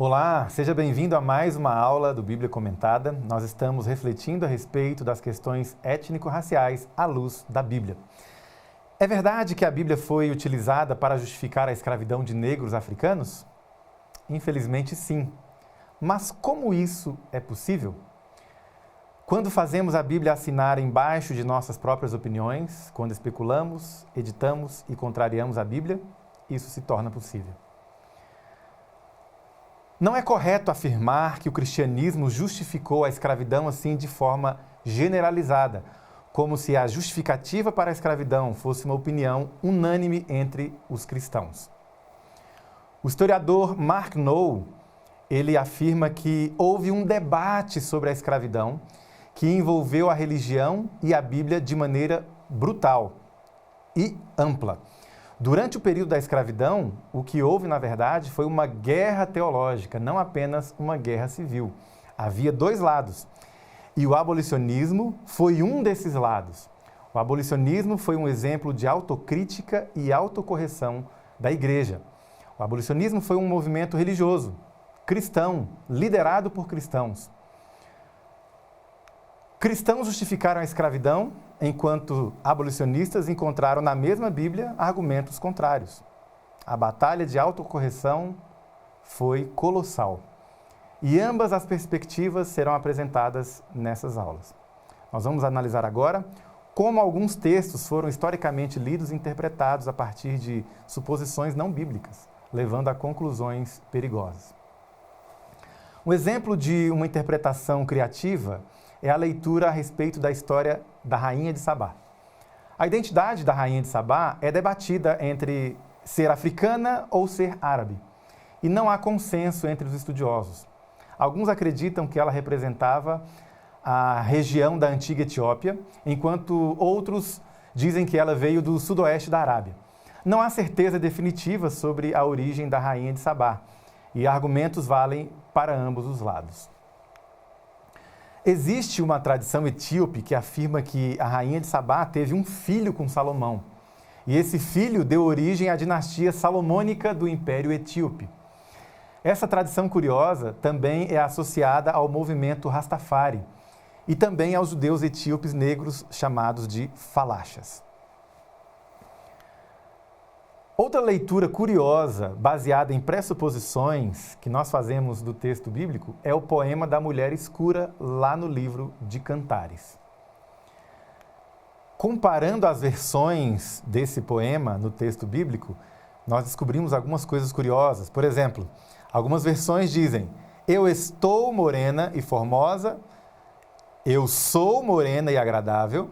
Olá, seja bem-vindo a mais uma aula do Bíblia Comentada. Nós estamos refletindo a respeito das questões étnico-raciais à luz da Bíblia. É verdade que a Bíblia foi utilizada para justificar a escravidão de negros africanos? Infelizmente, sim. Mas como isso é possível? Quando fazemos a Bíblia assinar embaixo de nossas próprias opiniões, quando especulamos, editamos e contrariamos a Bíblia, isso se torna possível. Não é correto afirmar que o cristianismo justificou a escravidão assim de forma generalizada, como se a justificativa para a escravidão fosse uma opinião unânime entre os cristãos. O historiador Mark Noll, ele afirma que houve um debate sobre a escravidão que envolveu a religião e a Bíblia de maneira brutal e ampla. Durante o período da escravidão, o que houve, na verdade, foi uma guerra teológica, não apenas uma guerra civil. Havia dois lados. E o abolicionismo foi um desses lados. O abolicionismo foi um exemplo de autocrítica e autocorreção da igreja. O abolicionismo foi um movimento religioso, cristão, liderado por cristãos. Cristãos justificaram a escravidão, enquanto abolicionistas encontraram na mesma Bíblia argumentos contrários. A batalha de autocorreção foi colossal. E ambas as perspectivas serão apresentadas nessas aulas. Nós vamos analisar agora como alguns textos foram historicamente lidos e interpretados a partir de suposições não bíblicas, levando a conclusões perigosas. Um exemplo de uma interpretação criativa é a leitura a respeito da história da Rainha de Sabá. A identidade da Rainha de Sabá é debatida entre ser africana ou ser árabe, e não há consenso entre os estudiosos. Alguns acreditam que ela representava a região da antiga Etiópia, enquanto outros dizem que ela veio do sudoeste da Arábia. Não há certeza definitiva sobre a origem da Rainha de Sabá, e argumentos valem para ambos os lados. Existe uma tradição etíope que afirma que a Rainha de Sabá teve um filho com Salomão, e esse filho deu origem à dinastia salomônica do Império Etíope. Essa tradição curiosa também é associada ao movimento Rastafari e também aos judeus etíopes negros chamados de falachas. Outra leitura curiosa, baseada em pressuposições que nós fazemos do texto bíblico, é o poema da Mulher Escura, lá no livro de Cantares. Comparando as versões desse poema no texto bíblico, nós descobrimos algumas coisas curiosas. Por exemplo, algumas versões dizem: eu estou morena e formosa, eu sou morena e agradável,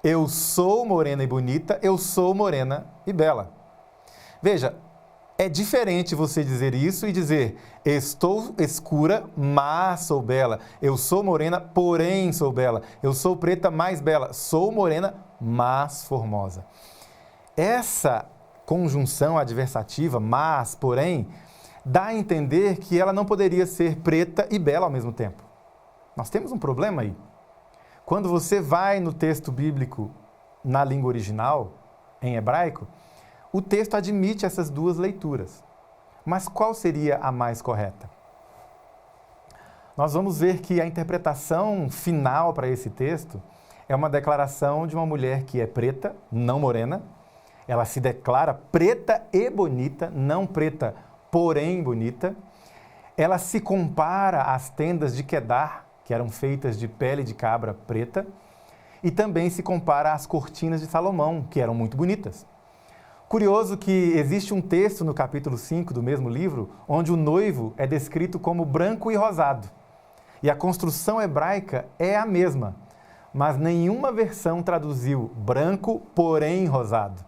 eu sou morena e bonita, eu sou morena e bela. Veja, é diferente você dizer isso e dizer: estou escura, mas sou bela. Eu sou morena, porém sou bela. Eu sou preta, mais bela. Sou morena, mas formosa. Essa conjunção adversativa, mas, porém, dá a entender que ela não poderia ser preta e bela ao mesmo tempo. Nós temos um problema aí. Quando você vai no texto bíblico na língua original, em hebraico, o texto admite essas duas leituras. Mas qual seria a mais correta? Nós vamos ver que a interpretação final para esse texto é uma declaração de uma mulher que é preta, não morena. Ela se declara preta e bonita, não preta, porém bonita. Ela se compara às tendas de Quedar, que eram feitas de pele de cabra preta, e também se compara às cortinas de Salomão, que eram muito bonitas. Curioso que existe um texto no capítulo 5 do mesmo livro, onde o noivo é descrito como branco e rosado. E a construção hebraica é a mesma, mas nenhuma versão traduziu branco, porém rosado.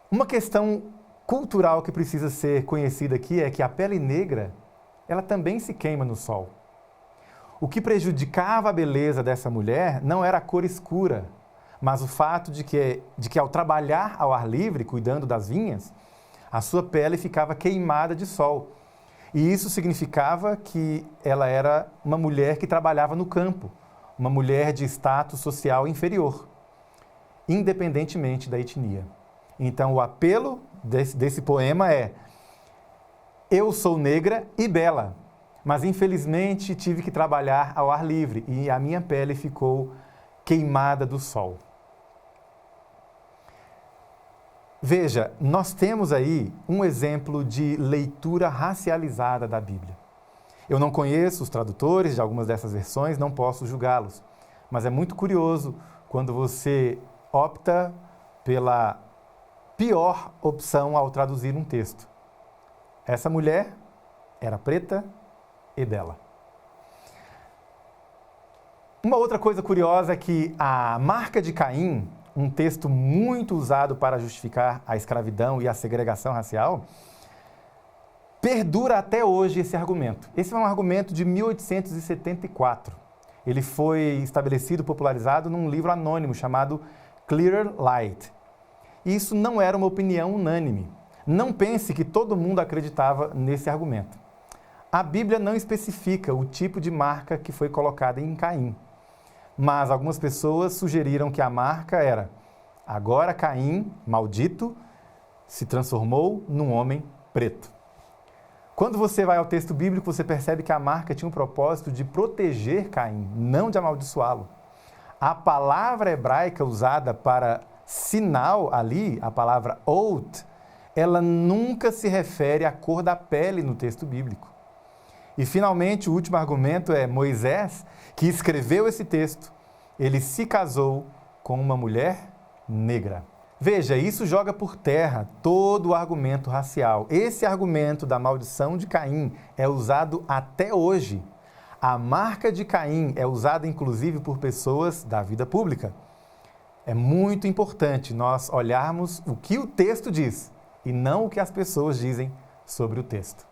Uma questão cultural que precisa ser conhecida aqui é que a pele negra, ela também se queima no sol. O que prejudicava a beleza dessa mulher não era a cor escura, mas o fato de que ao trabalhar ao ar livre, cuidando das vinhas, a sua pele ficava queimada de sol. E isso significava que ela era uma mulher que trabalhava no campo, uma mulher de status social inferior, independentemente da etnia. Então, o apelo desse poema é: Eu sou negra e bela, mas infelizmente tive que trabalhar ao ar livre e a minha pele ficou queimada do sol. Veja, nós temos aí um exemplo de leitura racializada da Bíblia. Eu não conheço os tradutores de algumas dessas versões, não posso julgá-los, mas é muito curioso quando você opta pela pior opção ao traduzir um texto. Essa mulher era preta e bela. Uma outra coisa curiosa é que a marca de Caim, um texto muito usado para justificar a escravidão e a segregação racial, perdura até hoje esse argumento. Esse é um argumento de 1874. Ele foi estabelecido, popularizado num livro anônimo chamado Clearer Light. E isso não era uma opinião unânime. Não pense que todo mundo acreditava nesse argumento. A Bíblia não especifica o tipo de marca que foi colocada em Caim. Mas algumas pessoas sugeriram que a marca era: agora Caim, maldito, se transformou num homem preto. Quando você vai ao texto bíblico, você percebe que a marca tinha um propósito de proteger Caim, não de amaldiçoá-lo. A palavra hebraica usada para sinal ali, a palavra ot, ela nunca se refere à cor da pele no texto bíblico. E, finalmente, o último argumento é Moisés, que escreveu esse texto. Ele se casou com uma mulher negra. Veja, isso joga por terra todo o argumento racial. Esse argumento da maldição de Caim é usado até hoje. A marca de Caim é usada, inclusive, por pessoas da vida pública. É muito importante nós olharmos o que o texto diz e não o que as pessoas dizem sobre o texto.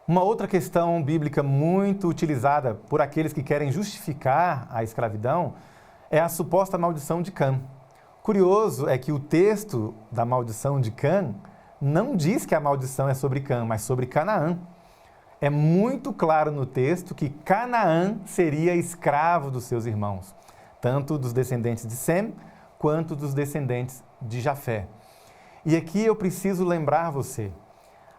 Uma outra questão bíblica muito utilizada por aqueles que querem justificar a escravidão é a suposta maldição de Cã. Curioso é que o texto da maldição de Cã não diz que a maldição é sobre Cã, mas sobre Canaã. É muito claro no texto que Canaã seria escravo dos seus irmãos, tanto dos descendentes de Sem quanto dos descendentes de Jafé. E aqui eu preciso lembrar você,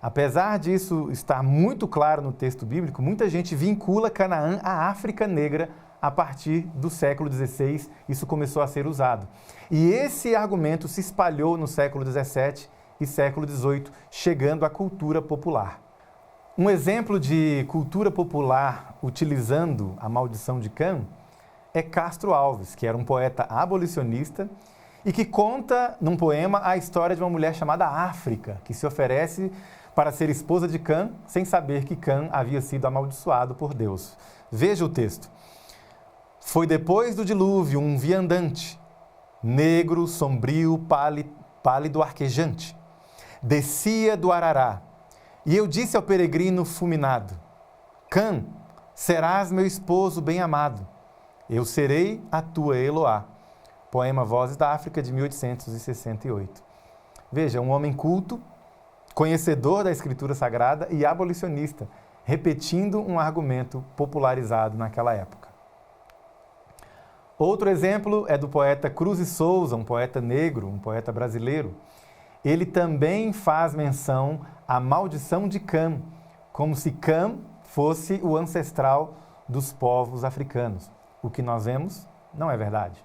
apesar disso estar muito claro no texto bíblico, muita gente vincula Canaã à África Negra a partir do século XVI. Isso começou a ser usado. E esse argumento se espalhou no século XVII e século XVIII, chegando à cultura popular. Um exemplo de cultura popular utilizando a maldição de Cã é Castro Alves, que era um poeta abolicionista e que conta num poema a história de uma mulher chamada África, que se oferece para ser esposa de Cã, sem saber que Cã havia sido amaldiçoado por Deus. Veja o texto. Foi depois do dilúvio um viandante, negro, sombrio, pálido, arquejante. Descia do Arará, e eu disse ao peregrino fulminado: Cã, serás meu esposo bem-amado, eu serei a tua Eloá. Poema Vozes da África, de 1868. Veja, um homem culto, conhecedor da Escritura Sagrada e abolicionista, repetindo um argumento popularizado naquela época. Outro exemplo é do poeta Cruz e Souza, um poeta negro, um poeta brasileiro. Ele também faz menção à maldição de Cã, como se Cã fosse o ancestral dos povos africanos. O que nós vemos não é verdade.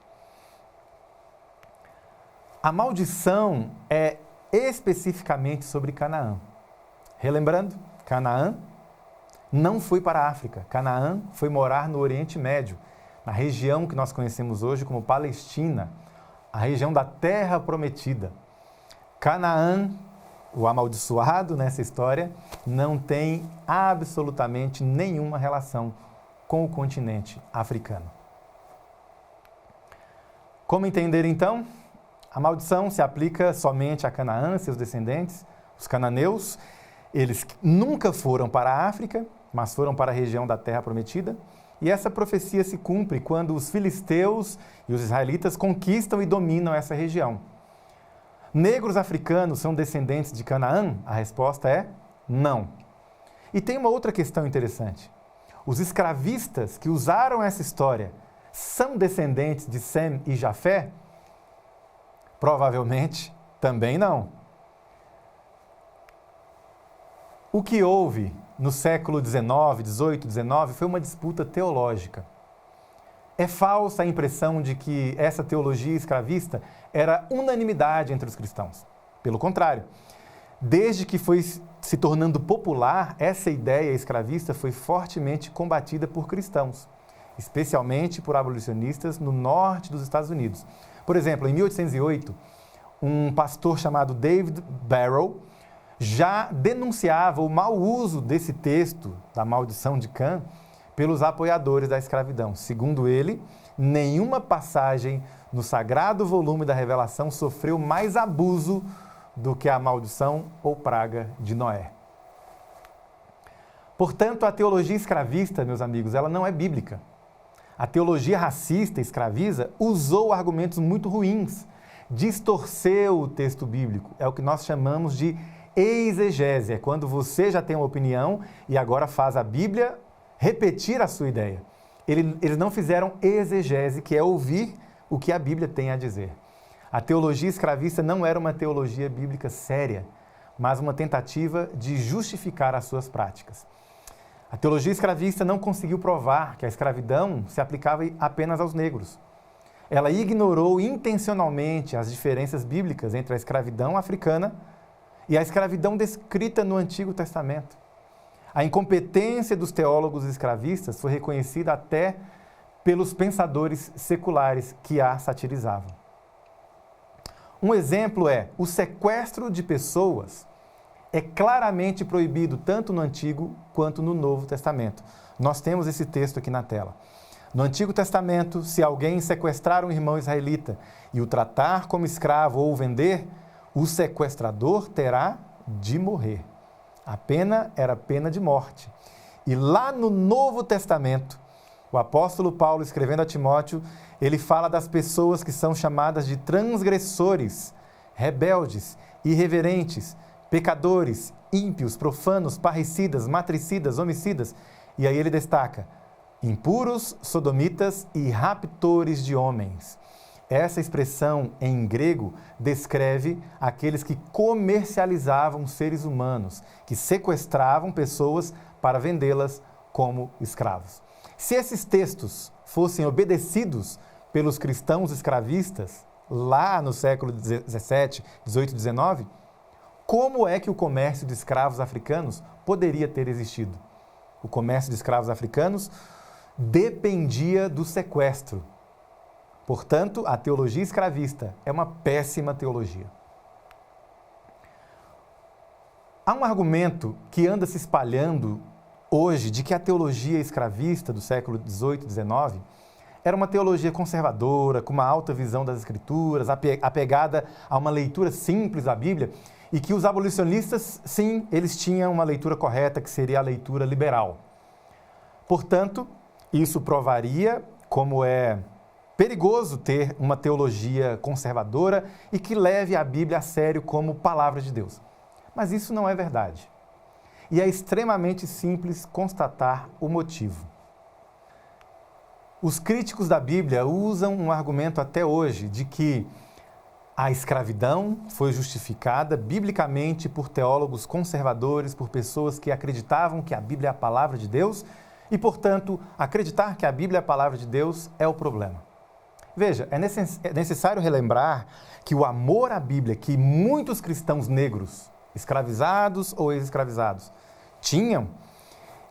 A maldição é especificamente sobre Canaã. Relembrando, Canaã não foi para a África. Canaã foi morar no Oriente Médio, na região que nós conhecemos hoje como Palestina, a região da Terra Prometida. Canaã, o amaldiçoado nessa história, não tem absolutamente nenhuma relação com o continente africano. Como entender então? A maldição se aplica somente a Canaã, seus descendentes, os cananeus. Eles nunca foram para a África, mas foram para a região da Terra Prometida. E essa profecia se cumpre quando os filisteus e os israelitas conquistam e dominam essa região. Negros africanos são descendentes de Canaã? A resposta é não. E tem uma outra questão interessante. Os escravistas que usaram essa história são descendentes de Sem e Jafé? Provavelmente também não. O que houve no século XIX, XVIII, XIX foi uma disputa teológica. É falsa a impressão de que essa teologia escravista era unanimidade entre os cristãos. Pelo contrário, desde que foi se tornando popular, essa ideia escravista foi fortemente combatida por cristãos, especialmente por abolicionistas no norte dos Estados Unidos. Por exemplo, em 1808, um pastor chamado David Barrow já denunciava o mau uso desse texto, da maldição de Cã, pelos apoiadores da escravidão. Segundo ele, nenhuma passagem no sagrado volume da Revelação sofreu mais abuso do que a maldição ou praga de Noé. Portanto, a teologia escravista, meus amigos, ela não é bíblica. A teologia racista escraviza usou argumentos muito ruins, distorceu o texto bíblico. É o que nós chamamos de exegese, é quando você já tem uma opinião e agora faz a Bíblia repetir a sua ideia. Eles não fizeram exegese, que é ouvir o que a Bíblia tem a dizer. A teologia escravista não era uma teologia bíblica séria, mas uma tentativa de justificar as suas práticas. A teologia escravista não conseguiu provar que a escravidão se aplicava apenas aos negros. Ela ignorou intencionalmente as diferenças bíblicas entre a escravidão africana e a escravidão descrita no Antigo Testamento. A incompetência dos teólogos escravistas foi reconhecida até pelos pensadores seculares que a satirizavam. Um exemplo é o sequestro de pessoas é claramente proibido tanto no Antigo quanto no Novo Testamento. Nós temos esse texto aqui na tela. No Antigo Testamento, se alguém sequestrar um irmão israelita e o tratar como escravo ou o vender, o sequestrador terá de morrer. A pena era pena de morte. E lá no Novo Testamento, o apóstolo Paulo, escrevendo a Timóteo, ele fala das pessoas que são chamadas de transgressores, rebeldes, irreverentes, pecadores, ímpios, profanos, parricidas, matricidas, homicidas. E aí ele destaca: impuros, sodomitas e raptores de homens. Essa expressão em grego descreve aqueles que comercializavam seres humanos, que sequestravam pessoas para vendê-las como escravos. Se esses textos fossem obedecidos pelos cristãos escravistas, lá no século XVII, XVIII, XIX, como é que o comércio de escravos africanos poderia ter existido? O comércio de escravos africanos dependia do sequestro. Portanto, a teologia escravista é uma péssima teologia. Há um argumento que anda se espalhando hoje de que a teologia escravista do século XVIII e XIX era uma teologia conservadora, com uma alta visão das Escrituras, apegada a uma leitura simples da Bíblia, e que os abolicionistas, sim, eles tinham uma leitura correta, que seria a leitura liberal. Portanto, isso provaria como é perigoso ter uma teologia conservadora e que leve a Bíblia a sério como palavra de Deus. Mas isso não é verdade. E é extremamente simples constatar o motivo. Os críticos da Bíblia usam um argumento até hoje de que a escravidão foi justificada biblicamente por teólogos conservadores, por pessoas que acreditavam que a Bíblia é a palavra de Deus e, portanto, acreditar que a Bíblia é a palavra de Deus é o problema. Veja, é necessário relembrar que o amor à Bíblia que muitos cristãos negros, escravizados ou ex-escravizados, tinham,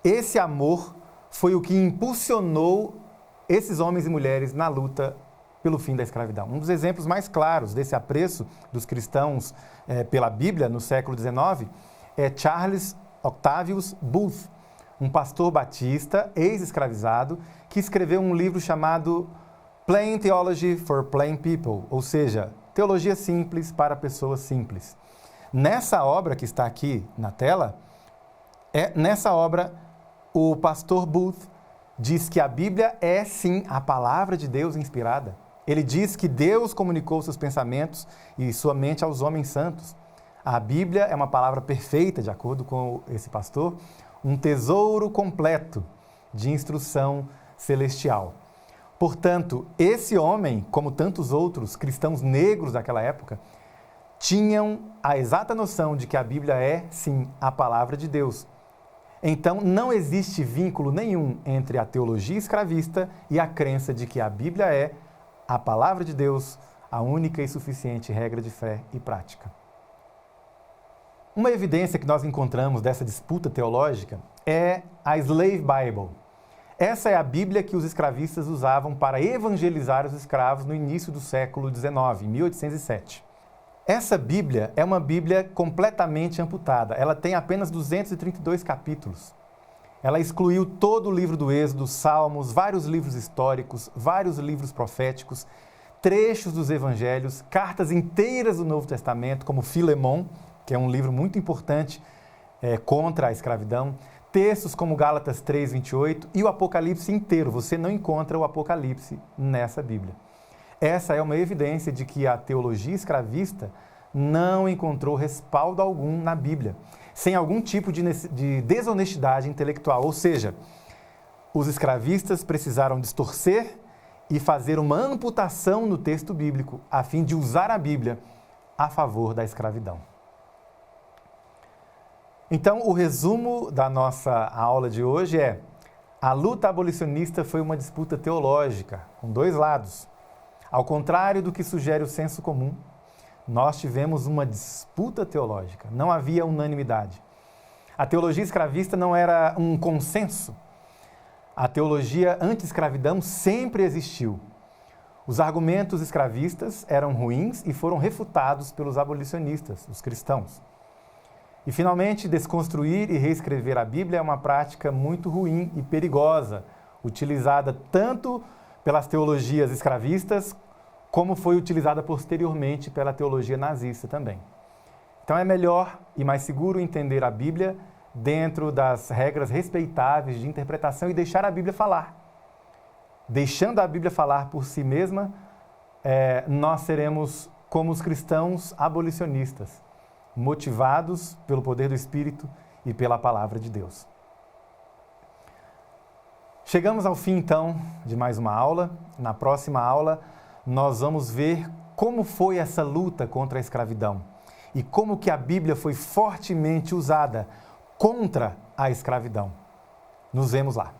esse amor foi o que impulsionou esses homens e mulheres na luta pelo fim da escravidão. Um dos exemplos mais claros desse apreço dos cristãos pela Bíblia no século XIX é Charles Octavius Booth, um pastor batista, ex-escravizado, que escreveu um livro chamado Plain Theology for Plain People, ou seja, teologia simples para pessoas simples. Nessa obra que está aqui na tela, nessa obra o pastor Booth diz que a Bíblia é sim a palavra de Deus inspirada. Ele diz que Deus comunicou seus pensamentos e sua mente aos homens santos. A Bíblia é uma palavra perfeita, de acordo com esse pastor, um tesouro completo de instrução celestial. Portanto, esse homem, como tantos outros cristãos negros daquela época, tinham a exata noção de que a Bíblia é, sim, a palavra de Deus. Então, não existe vínculo nenhum entre a teologia escravista e a crença de que a Bíblia é a palavra de Deus, a única e suficiente regra de fé e prática. Uma evidência que nós encontramos dessa disputa teológica é a Slave Bible. Essa é a Bíblia que os escravistas usavam para evangelizar os escravos no início do século XIX, em 1807. Essa Bíblia é uma Bíblia completamente amputada. Ela tem apenas 232 capítulos. Ela excluiu todo o livro do Êxodo, Salmos, vários livros históricos, vários livros proféticos, trechos dos Evangelhos, cartas inteiras do Novo Testamento, como Filemon, que é um livro muito importante contra a escravidão, textos como Gálatas 3:28 e o Apocalipse inteiro. Você não encontra o Apocalipse nessa Bíblia. Essa é uma evidência de que a teologia escravista não encontrou respaldo algum na Bíblia, sem algum tipo de desonestidade intelectual. Ou seja, os escravistas precisaram distorcer e fazer uma amputação no texto bíblico, a fim de usar a Bíblia a favor da escravidão. Então, o resumo da nossa aula de hoje é: a luta abolicionista foi uma disputa teológica, com dois lados. Ao contrário do que sugere o senso comum, nós tivemos uma disputa teológica, não havia unanimidade. A teologia escravista não era um consenso. A teologia anti-escravidão sempre existiu. Os argumentos escravistas eram ruins e foram refutados pelos abolicionistas, os cristãos. E, finalmente, desconstruir e reescrever a Bíblia é uma prática muito ruim e perigosa, utilizada tanto pelas teologias escravistas, como foi utilizada posteriormente pela teologia nazista também. Então é melhor e mais seguro entender a Bíblia dentro das regras respeitáveis de interpretação e deixar a Bíblia falar. Deixando a Bíblia falar por si mesma, nós seremos como os cristãos abolicionistas, motivados pelo poder do Espírito e pela palavra de Deus. Chegamos ao fim, então, de mais uma aula. Na próxima aula, nós vamos ver como foi essa luta contra a escravidão e como que a Bíblia foi fortemente usada contra a escravidão. Nos vemos lá.